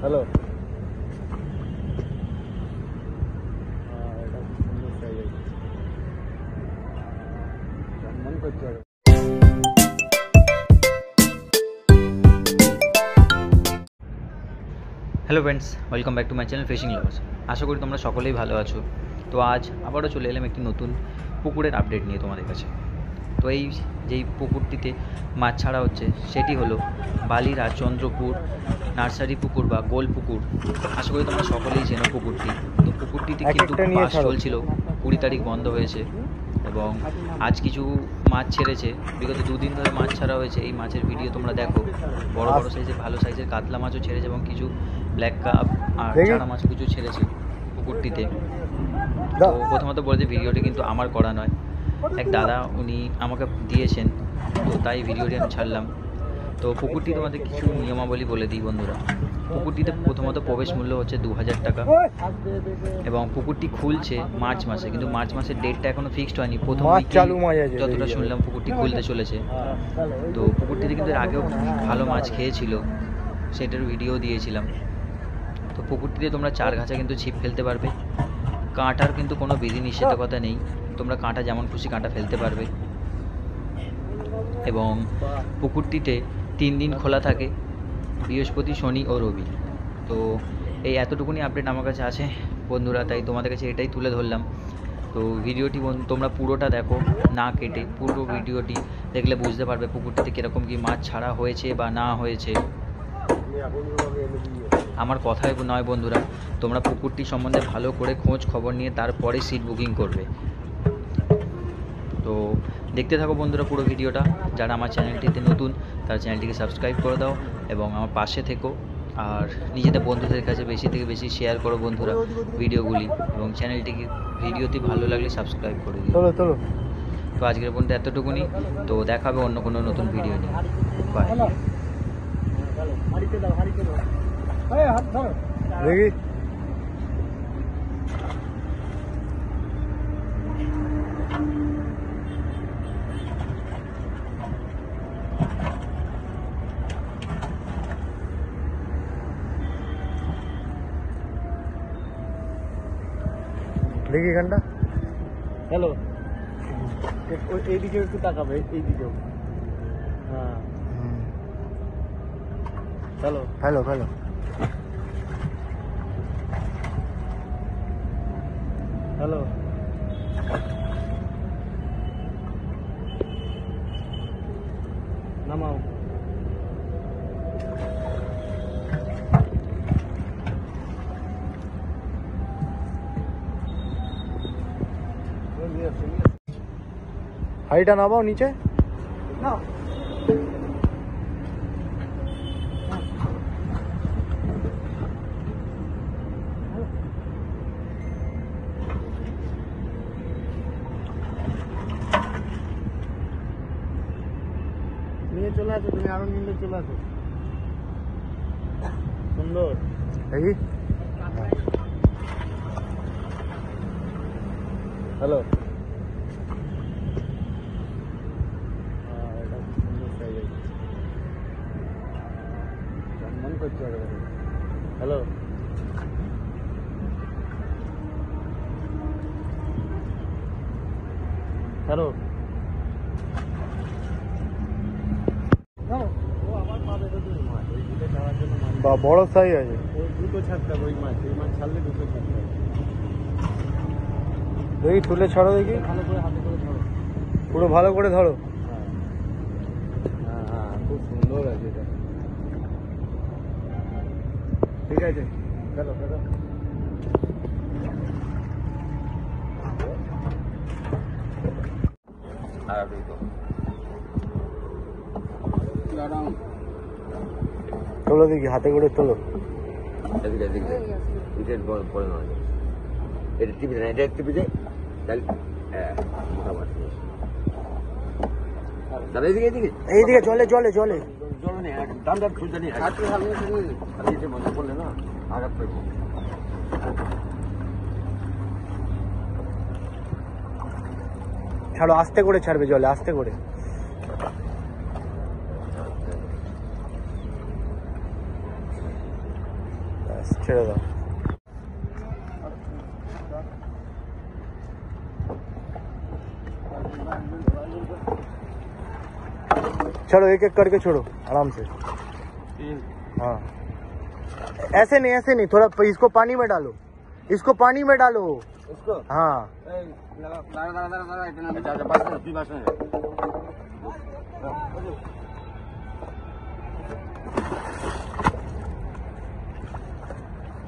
Hello. সম্মান করতে হবে। Hello friends, welcome back to my channel fishing lovers. আশা করি তোমরা সকলেই ভালো আছো। তো আজ আবারও চলে এলাম একটি নতুন পুকুরের আপডেট নিয়ে তোমাদের কাছে। তো এই যেই পুকুরটিতে মাছ ছাড়া হচ্ছে সেটি হলো বালিরা চন্দ্রপুর নার্সারি পুকুর বা গোল পুকুর। আশা করি তোমরা সকলেই চেনো পুকুরটি। তো পুকুরটিতে কিন্তু মাছ চলছিল, 20 তারিখ বন্ধ হয়েছে এবং আজ কিছু মাছ ছেড়েছে। বিগত 2 দিন ধরে মাছ ছাড়া হয়েছে। এই মাছের ভিডিও তোমরা দেখো। বড় বড় সাইজের ভালো সাইজের কাতলা মাছও ছেড়েছে এবং কিছু ব্ল্যাক কাপ আর চারা মাছও কিছু ছেড়েছে পুকুরটিতে। তো প্রথমত বলে যে ভিডিওটি কিন্তু আমার করা নয়, এক দাদা উনি আমাকে দিয়েছেন, তো তাই ভিডিওটি আমি ছাড়লাম। তো পুকুরটি তোমাদের কিছু নিয়মাবলী বলে দিই বন্ধুরা। পুকুরটিতে প্রথমত প্রবেশ মূল্য হচ্ছে 2000 টাকা এবং পুকুরটি খুলছে মার্চ মাসে, কিন্তু মার্চ মাসের ডেটটা এখনো ফিক্সড হয়নি। প্রথম যতটা শুনলাম পুকুরটি খুলতে চলেছে। তো পুকুরটিতে কিন্তু এর আগেও ভালো মাছ খেয়েছিল, সেটার ভিডিও দিয়েছিলাম। তো পুকুরটিতে তোমরা 4 ঘাঁচা কিন্তু ছিপ ফেলতে পারবে। কাঁটার কিন্তু কোনো বিধি নিষেধকতা নেই, তোমরা কাঁটা যেমন খুশি কাঁটা ফেলতে পারবে। এবং পুকুরটিতে 3 দিন খোলা থাকে, বৃহস্পতি, শনি ও রবি। তো এই এতটুকুনি আপডেট আমার কাছে আছে বন্ধুরা, তাই তোমাদের কাছে এটাই তুলে ধরলাম। তো ভিডিওটি তোমরা পুরোটা দেখো, না কেটে পুরো ভিডিওটি দেখলে বুঝতে পারবে পুকুরটিতে কীরকম কী মাছ ছাড়া হয়েছে বা না হয়েছে। আমার কথাই নয় বন্ধুরা, তোমরা পুকুরটি সম্বন্ধে ভালো করে খোঁজ খবর নিয়ে তারপরে সিট বুকিং করবে। তো দেখতে থাকো বন্ধুরা পুরো ভিডিওটা। যারা আমার চ্যানেলটিতে নতুন তারা চ্যানেলটিকে সাবস্ক্রাইব করে দাও এবং আমার পাশে থেকো। আর নিজেদের বন্ধুদের কাছে বেশি থেকে বেশি শেয়ার করো বন্ধুরা ভিডিওগুলি, এবং চ্যানেলটিকে ভিডিওটি ভালো লাগলে সাবস্ক্রাইব করে দিও। তো আজকের পর্যন্ত এতটুকুনি। তো দেখা হবে অন্য কোনো নতুন ভিডিও নিয়ে। বাই। দেখি দেখি এখানটা। হ্যালো, এইদিকে একটু তাকাবে, এইদিকেও। হ্যাঁ, হ্যালো হ্যালো হ্যালো হ্যালো। নামাও। হাইটা নামাও নিচে। না নিয়ে চলে আসো, তুমি আরো নিয়ে চলে আসো। সুন্দর। দেখি। হ্যালো। সম্মান করতে হবে। হ্যালো। হ্যালো। বা বড় সাইজ আছে, ওই দুটো ছাড়তে হবে। ওই মাছ, এই মাছ ছাড়লে দুটো ছাড়তে হবে। দেখি তুলে ছাড়ো, দেখি ভালো করে হাতে করে ধরো, পুরো ভালো করে ধরো। হ্যাঁ হ্যাঁ, খুব সুন্দর আছে এটা। ঠিক আছে, চলো চলো। তোলো দেখি, হাতে করে তোলো। এইদিকে চলে চলে চলে মনে পড়লে না আঘাত করবো। ছাড়ো, আস্তে করে ছাড়বে জলে, আস্তে করে। बस ছেড়ে দাও। छोड़ो, एक एक करके छोड़ो आराम से। हाँ ऐसे नहीं, थोड़ा इसको पानी में डालो, इसको पानी में डालो इसको। हाँ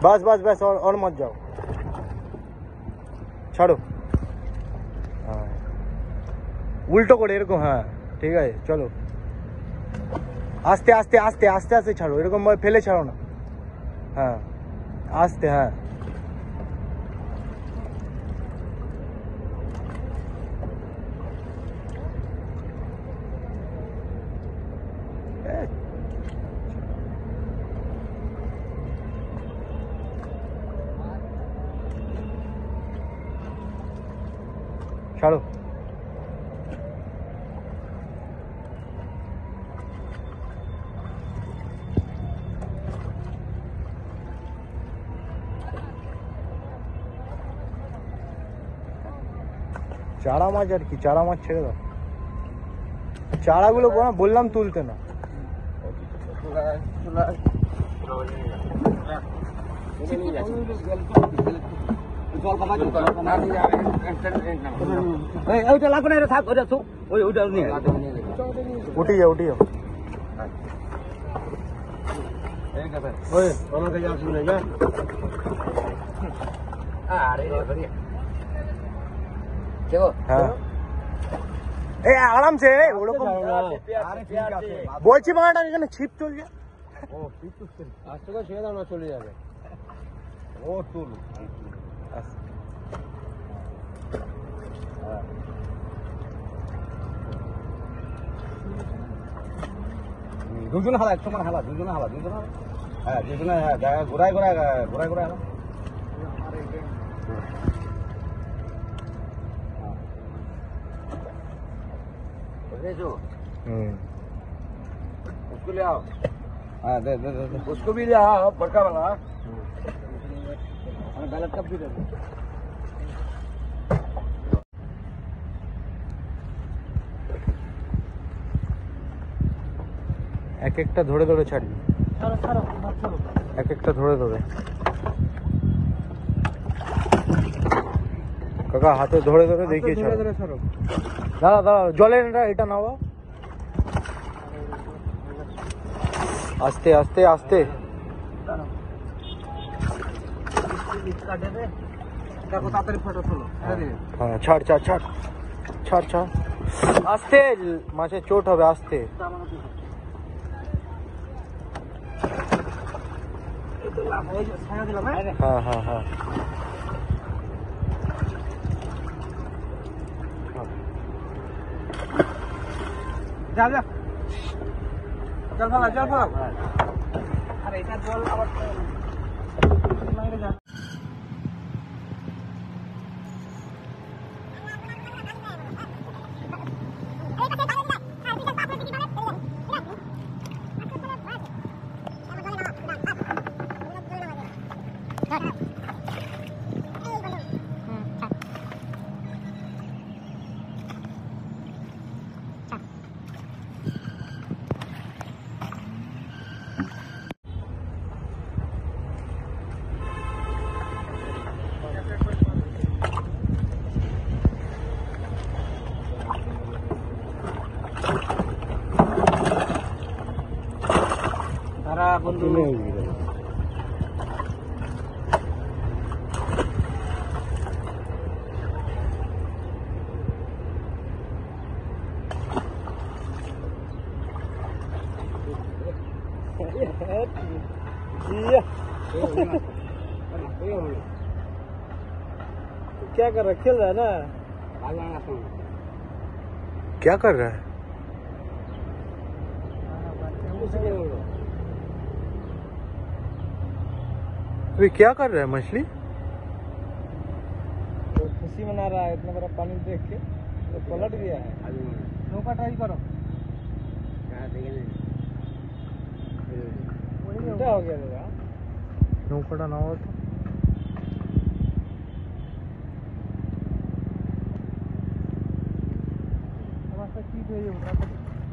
बस बस बस, और मत जाओ, ছাড়ো। हाँ উল্টো করে এরকম, হ্যাঁ ঠিক আছে চলো। আস্তে আস্তে আস্তে আস্তে আস্তে ছাড়ো, এরকম ভাবে ফেলে ছাড়ো না। হ্যাঁ আস্তে, হ্যাঁ ছাড়ো। চারা মাছ আর কি, চারা মাছ ছেড়ে দাও। চারাগুলো বললাম তুলতে না। উঠি যাও, উঠি যাও। হ্যাঁ এই আরামসে, ওরকম বলছি মাটা এখানে ছিপ চলছে। আস্তে করে ছেড়ে দাও না, চলে যাবে। ও তুল দুজনে হালা, একসমান হালা, দুজনে হালা, দুজনে হালা। হ্যাঁ দুজনে, হ্যাঁ ঘোরায় ঘোরায় ঘোরায় ঘোরায় হালা। उसको ले आओ। हाँ दे दे दे, उसको भी ले आओ, बड़का वाला। गलत कब भी दे दो। এক একটা ধরে ধরে ছাড়বি, এক একটা ধরে ধরে। কাকা হাতে ধরে ধরে দেখিয়ে ছাড়ো। দাঁড়া দাঁড়া, জলের এটা নাও। আস্তে আস্তে আস্তে। হ্যাঁ ছাড় ছাড় ছাড় ছাড় ছাড়, আস্তে, মাছের চোট হবে, আস্তে। হ্যাঁ হ্যাঁ হ্যাঁ যা যা, জল ফেলা, জল ফেলা। আরে এটা জল আবার যা। বন্ধু क्या कर रहा है? खेल रहा है ना? क्या कर रहा है? अभी क्या कर रहा है मछली? तो खुशी मना रहा है इतना बड़ा पानी देख के, तो पलट गया है। नौका ट्राई करो। उल्टा हो गया নৌকাটা নাও তো। রাস্তা ঠিক হয়ে যাবে।